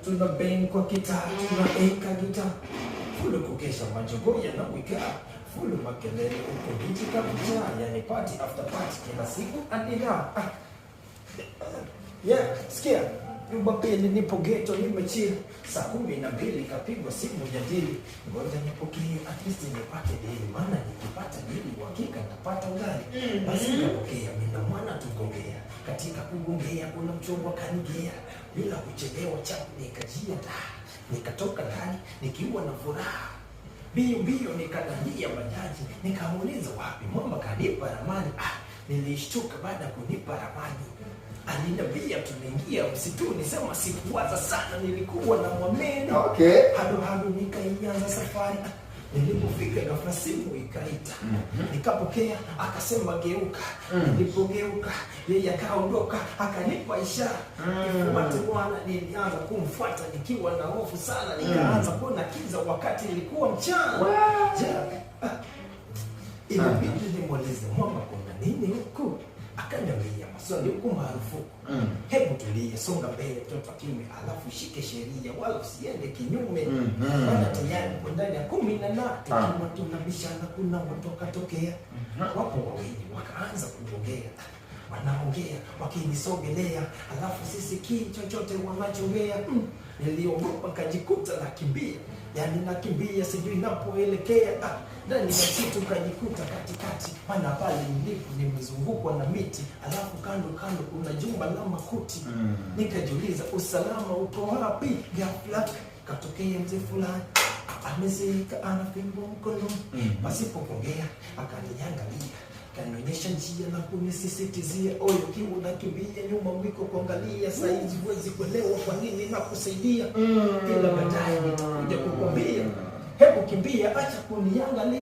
Tuna bang kwa kita, tuna eka gita. Fulu kukesha majogo yanawika. Fulu makelele uko biti kabisa. Yani party after party kila siku adina. Sikia. Nyumba pili nipo ghetto nimechill. Saa 12 kapigwa simu jadili. Ngoja nipokee at least nipate dili. Maana nikipata dili uhakika napata ugali. Basi nikapokea mina mwana tugongea. Katika kugongea kuna mchongo kanigea. Bila kuchelewa chapu nikajia nikatoka ndani nikiwa na furaha. Mbio nikadandia bajaji. Nikamuuliza wapi mwamba kanipa ramani. Nilishtuka baada kunipa ramani. Aliniambia tunaingia msituni, sema sikuwaza sana, nilikuwa na mwameni. Hado nikaianza safari. Nilipofika ghafla simu ikaita. Nikapokea, akasema geuka. Nilipogeuka, yeye akaondoka, akanipa ishara. Nifuate bwana, nilianza kumfuata nikiwa na hofu sana. Nikaanza kuona kiza wakati ilikuwa mchana. Ilibidi nimuulize mwamba kuna nini huku? Akaniambia maswali huku marufuku. Hebu tulie, songa mbele mtoto kiume, alafu shike sheria wala usiende kinyume. Bana tayari kwa ndani ya 18 tukiwa tunabishana, kuna watu wakatokea. Wapo wawili wakaanza kuongea. Wanaongea wakinisogelea, alafu sisi chochote wanachoongea. Niliogopa kajikuta nakimbia. Yani nakimbia sijui napoelekea. Ndani ya msitu kajikuta katikati. Maana pale nilipo nimezungukwa na miti, alafu kando kuna jumba la makuti. Nikajiuliza usalama uko wapi? Ghafla katokea mzee fulani. Amezika ana fimbo mkononi. Pasipo kuongea akaniangalia. Kanionyesha njia na kunisisitizia, oyo kiu unakimbia nyuma mwiko kuangalia, saizi huwezi kuelewa kwa nini nakusaidia. Ila baadaye nitakuja kukwambia, hebu kimbia acha kuniangalia.